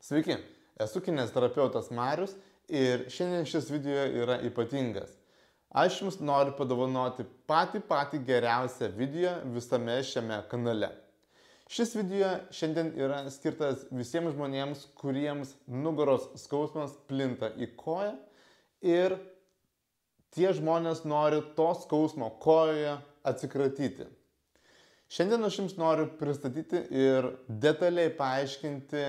Sveiki, esu kineziterapeutas Marius ir šiandien šis video yra ypatingas. Aš jums noriu padovanoti patį geriausią video visame šiame kanale. Šis video šiandien yra skirtas visiems žmonėms, kuriems nugaros skausmas plinta į koją ir tie žmonės nori to skausmo kojoje atsikratyti. Šiandien aš jums noriu pristatyti ir detaliai paaiškinti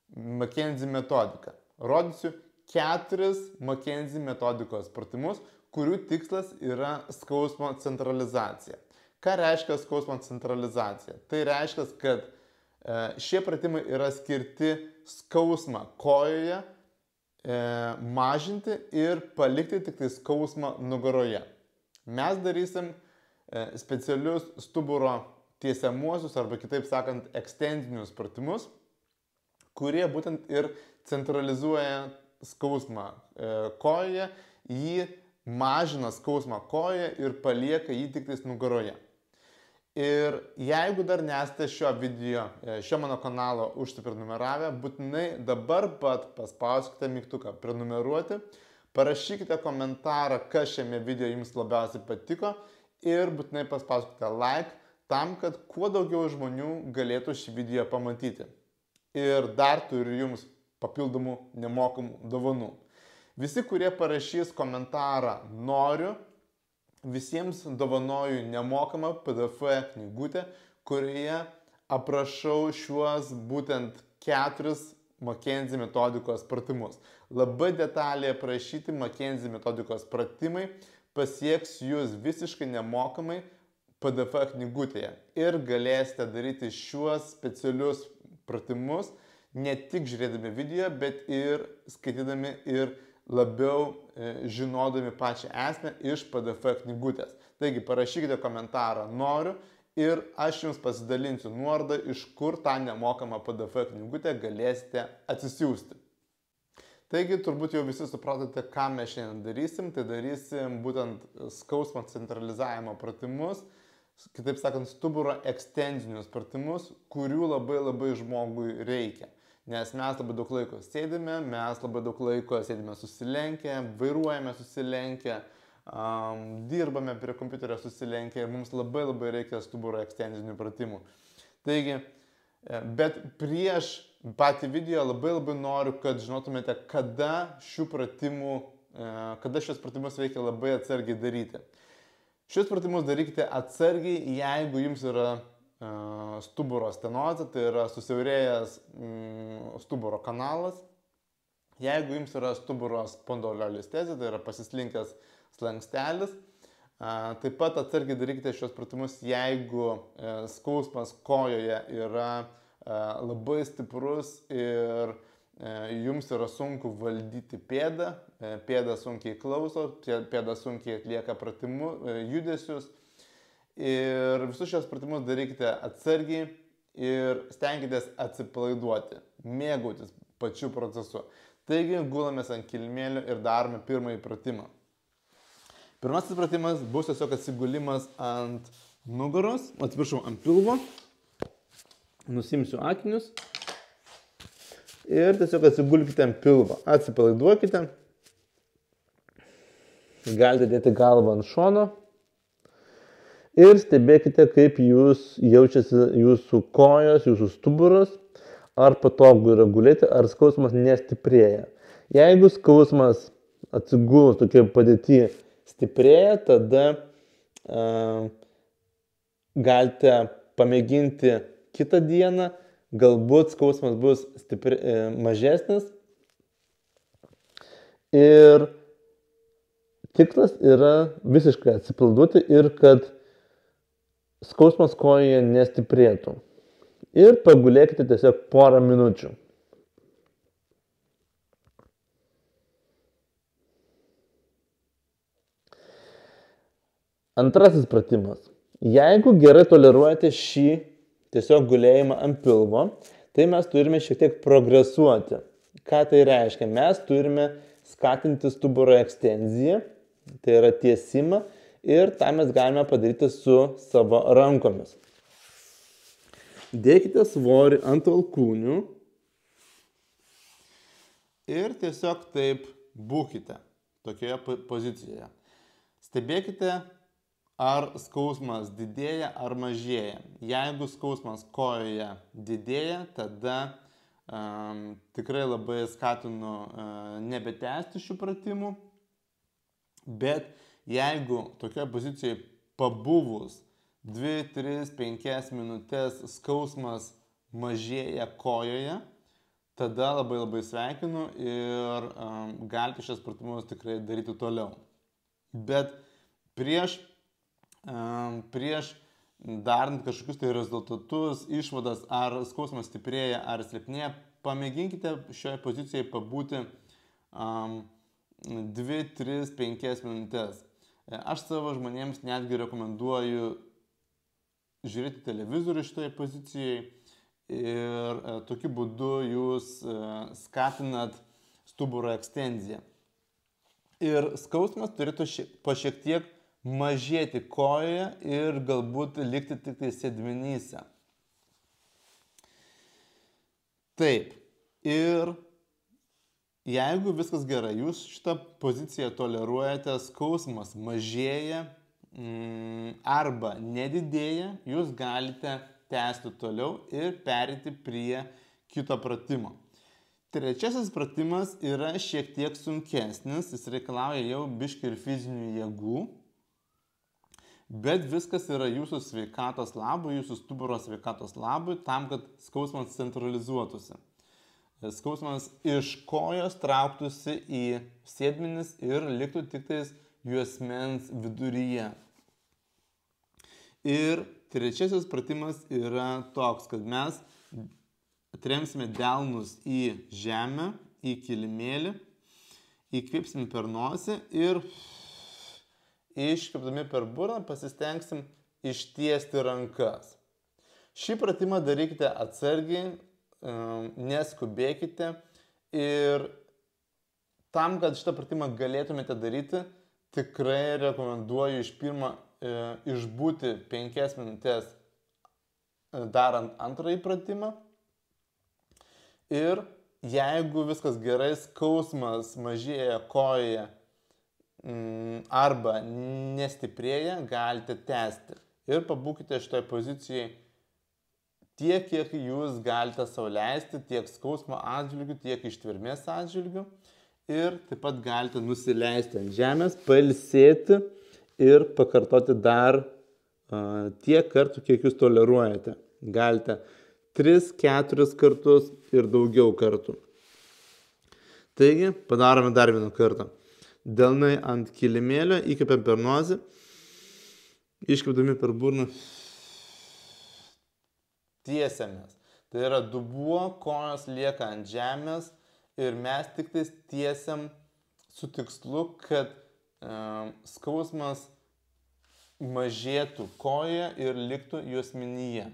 McKenzie metodiką. Rodysiu 4 McKenzie metodikos pratimus, kurių tikslas yra skausmo centralizacija. Ką reiškia skausmo centralizacija? Tai reiškia, kad šie pratimai yra skirti skausmą kojoje mažinti ir palikti tik tai skausmą nugaroje. Mes darysim specialius stuburo tiesiamuosius arba kitaip sakant ekstenzinius pratimus, kurie būtent ir centralizuoja skausmą kojoje, jį mažina skausmą kojoje ir palieka jį tik tais nugaroje. Ir jeigu dar nesate šio mano kanalo užsiprenumeravę, būtinai dabar pat paspauskite mygtuką prenumeruoti, parašykite komentarą, kas šiame video jums labiausiai patiko ir būtinai paspauskite like tam, kad kuo daugiau žmonių galėtų šį video pamatyti. Ir dar turiu jums papildomų nemokamų dovanų. Visi, kurie parašys komentarą noriu, visiems dovanoju nemokamą PDF knygutę, kurioje aprašau šiuos būtent 4 McKenzie metodikos pratimus. Labai detaliai aprašyti McKenzie metodikos pratimai pasieks jūs visiškai nemokamai PDF knygutėje ir galėsite daryti šiuos specialius pratimus ne tik žiūrėdami video, bet ir skaitydami ir labiau žinodami pačią esmę iš PDF knygutės. Taigi parašykite komentarą noriu ir aš jums pasidalinsiu nuorodą, iš kur tą nemokamą PDF knygutę galėsite atsisiųsti. Taigi turbūt jau visi supratote, ką mes šiandien darysim. Tai darysim būtent skausmo centralizavimo pratimus, kitaip sakant, stuburo ekstenzinius pratimus, kurių labai žmogui reikia. Nes mes labai daug laiko sėdime, mes labai daug laiko sėdime susilenkę, vairuojame susilenkę, dirbame prie kompiuterio susilenkę ir mums labai reikia stuburo ekstenzinių pratimų. Taigi, bet prieš patį video labai noriu, kad žinotumėte, kada šios pratimus reikia labai atsargiai daryti. Šios pratimus darykite atsargiai, jeigu jums yra stuburo stenozė, tai yra susiaurėjęs stuburo kanalas. Jeigu jums yra stuburo spondilolistezė, tai yra pasislinkęs slankstelis. Taip pat atsargiai darykite šios pratimus, jeigu skausmas kojoje yra labai stiprus ir jums yra sunku valdyti pėdą, pėda sunkiai klauso, pėda sunkiai atlieka judesius. Ir visus šios pratimus darykite atsargiai ir stenkitės atsipalaiduoti, mėgautis pačiu procesu. Taigi gulamės ant kilimėlio ir darome pirmąjį pratimą. Pirmasis pratimas bus tiesiog atsigulimas ant nugaros, ant pilvo. Nusimsiu akinius. Ir tiesiog atsigulkite ant pilvo. Atsipalaiduokite. Galite dėti galvą ant šono. Ir stebėkite, kaip jūs jaučiasi jūsų kojos, jūsų stuburas. Ar patogu yra gulėti, ar skausmas nestiprėja. Jeigu skausmas atsigulus tokia padėty stiprėja, tada galite pamėginti kitą dieną. Galbūt skausmas bus mažesnis. Ir tikslas yra visiškai atsipalaiduoti ir kad skausmas kojoje nestiprėtų. Ir pagulėkite tiesiog porą minučių. Antrasis pratimas. Jeigu gerai toleruojate šį tiesiog gulėjimą ant pilvo, tai mes turime šiek tiek progresuoti. Ką tai reiškia? Mes turime skatinti stuburo ekstenziją, tai yra tiesimą, ir tą mes galime padaryti su savo rankomis. Dėkite svorį ant alkūnių Ir tiesiog taip būkite tokioje pozicijoje. Stebėkite, ar skausmas didėja ar mažėja. Jeigu skausmas kojoje didėja, tada tikrai labai skatinu nebetęsti šių pratimų. Bet jeigu tokioje pozicijoje pabuvus 2, 3, 5 minutės skausmas mažėja kojoje, tada labai sveikinu ir galite šias pratimus tikrai daryti toliau. Bet prieš darant kažkokius tai rezultatus, išvadas, ar skausmas stiprėja ar silpnėja, pamėginkite šioje pozicijoje pabūti 2, 3, 5 minutės. Aš savo žmonėms netgi rekomenduoju žiūrėti televizorių šitoje pozicijoje ir tokiu būdu jūs skatinat stuburo ekstenziją. Ir skausmas turėtų po šiek tiek mažėti kojoje ir galbūt likti tik tai sėdmenyse. Taip, ir jeigu viskas gerai, jūs šitą poziciją toleruojate, skausmas mažėja arba nedidėja, jūs galite tęsti toliau ir pereiti prie kito pratimo. Trečiasis pratimas yra šiek tiek sunkesnis, jis reikalauja jau biškį ir fizinių jėgų, bet viskas yra jūsų sveikatos labui, jūsų stuburo sveikatos labui, tam, kad skausmas centralizuotųsi. Skausmas iš kojos trauktųsi į sėdmenis ir liktų tik tais juosmens viduryje. Ir trečiasis pratimas yra toks, kad mes atremsime delnus į žemę, į kilimėlį, įkvėpsime per nosį ir iškvėpdami per burną pasistengsim ištiesti rankas. Šį pratimą darykite atsargiai, neskubėkite ir tam, kad šitą pratimą galėtumėte daryti, tikrai rekomenduoju iš pirmo išbūti 5 minutės darant antrąjį pratimą. Ir jeigu viskas gerai, skausmas mažėja kojoje arba nestiprėja, galite tęsti. Ir pabūkite šitoje pozicijoje tiek, kiek jūs galite sau leisti, tiek skausmo atžvilgių, tiek ištvermės atžvilgių. Ir taip pat galite nusileisti ant žemės, pailsėti ir pakartoti dar tiek kartų, kiek jūs toleruojate. Galite 3, 4 kartus ir daugiau kartų. Taigi, padarome dar vieną kartą. Delnai ant kilimėlio, įkvepiam per nosį, iškvėpdami per burną, tiesiamės. Tai yra dubuo, kojos lieka ant žemės ir mes tik tais tiesiam su tikslu, kad skausmas mažėtų kojoje ir liktų juosmenyje.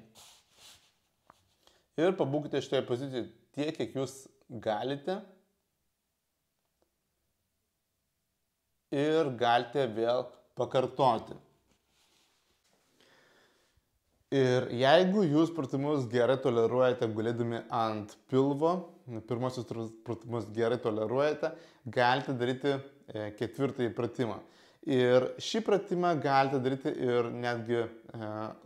Ir pabūkite šitoje pozicijoje tiek, kiek jūs galite. Ir galite vėl pakartoti. Ir jeigu jūs pratimus gerai toleruojate gulėdami ant pilvo, pirmosius pratimus gerai toleruojate, galite daryti 4. pratimą. Ir šį pratimą galite daryti ir netgi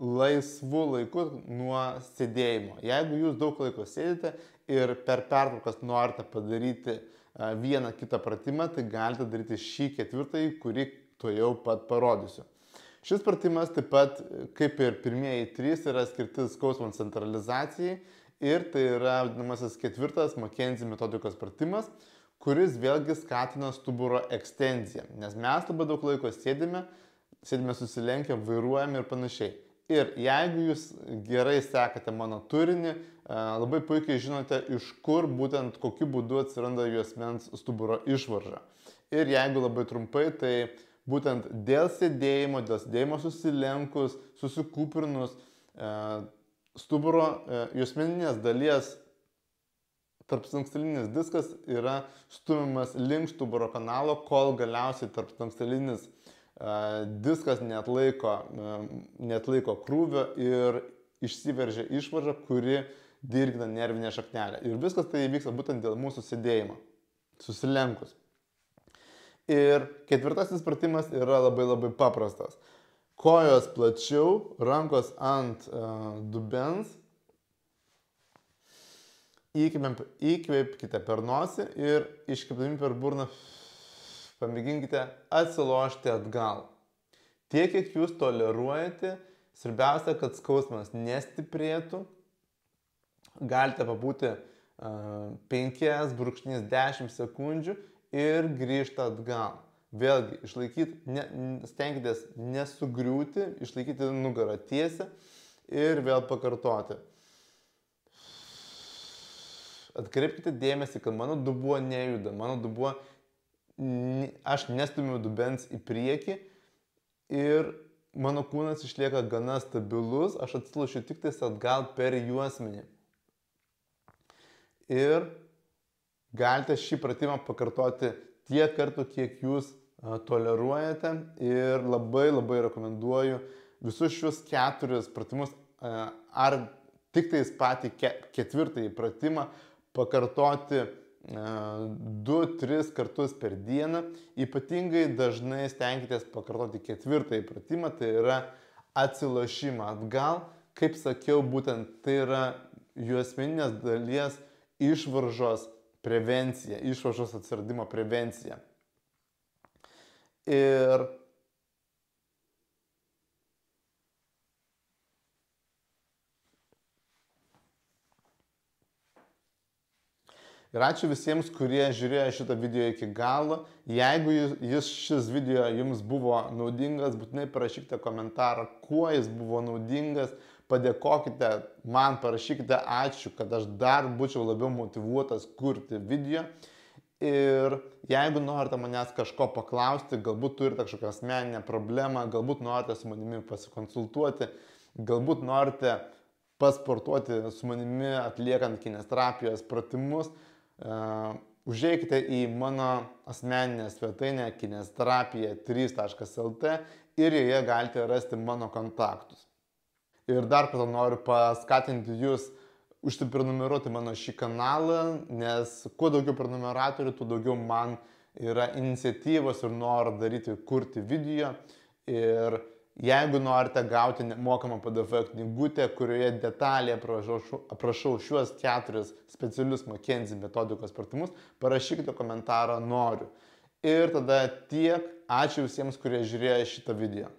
laisvu laiku nuo sėdėjimo. Jeigu jūs daug laiko sėdite ir per pertraukas norite padaryti vieną kitą pratimą, tai galite daryti šį 4., kurį tuojau pat parodysiu. Šis pratimas taip pat, kaip ir pirmieji 3, yra skirti skausmo centralizacijai ir tai yra vadinamasis 4. McKenzie metodikos pratimas, kuris vėlgi skatina stuburo ekstenziją, nes mes labai daug laiko sėdime susilenkę, vairuojame ir panašiai. Ir jeigu jūs gerai sekate mano turinį, labai puikiai žinote, iš kur būtent kokiu būdu atsiranda juosmens stuburo išvarža. Ir jeigu labai trumpai, tai būtent dėl sėdėjimo susilenkus, susikūprinus, stuburo juosmeninės dalies tarpslankstelinis diskas yra stumiamas link stuburo kanalo, kol galiausiai tarpslankstelinis diskas neatlaiko krūvio ir išsiveržia išvarža, kuri dirgina nervinę šaknelę. Ir viskas tai vyksta būtent dėl mūsų sėdėjimo. susilenkus. Ir ketvirtasis pratimas yra labai paprastas. Kojos plačiau, rankos ant dubens. Įkvėpkite per nosį ir iškvėpdami per burną pamėginkite atsilošti atgal. Tiek, kiek jūs toleruojate, svarbiausia, kad skausmas nestiprėtų. Galite pabūti 5-10 sekundžių ir grįžti atgal. Vėlgi, stenkitės nesugriūti, išlaikyti nugarą tiesią ir vėl pakartoti. Atkreipkite dėmesį, kad mano dubuo nejuda, aš nestumiu dubens į priekį ir mano kūnas išlieka gana stabilus, aš atsilošiu tik tais atgal per juosmenį. Ir galite šį pratimą pakartoti tiek kartų, kiek jūs toleruojate ir labai rekomenduoju visus šios 4 pratimus ar tik tais patį 4. pratimą pakartoti 2-3 kartus per dieną. Ypatingai dažnai stenkitės pakartoti 4. pratimą, tai yra atsilošimą atgal. Kaip sakiau, būtent tai yra juosmeninės dalies išvaržos prevencija, išvaržos atsiradimo prevencija. Ir ačiū visiems, kurie žiūrėjo šitą video iki galo. Jeigu šis video jums buvo naudingas, būtinai parašykite komentarą, kuo jis buvo naudingas. Padėkokite man, parašykite ačiū, kad aš dar būčiau labiau motyvuotas kurti video. Ir jeigu norite manęs kažko paklausti, galbūt turite kažkokią asmeninę problemą, galbūt norite su manimi pasikonsultuoti, galbūt norite pasportuoti su manimi atliekant kineziterapijos pratimus, užeikite į mano asmeninę svetainę kineziterapija3.lt ir joje galite rasti mano kontaktus. Ir dar kartą noriu paskatinti jūs užsiprenumeruoti mano šį kanalą, nes kuo daugiau prenumeratorių, tuo daugiau man yra iniciatyvos ir noro kurti video. Ir jeigu norite gauti nemokamą PDF knygutę, kurioje detaliai aprašau šiuos 4 specialius McKenzie metodikos pratimus, parašykite komentarą noriu. Ir tada tiek. Ačiū visiems, kurie žiūrėjo šitą video.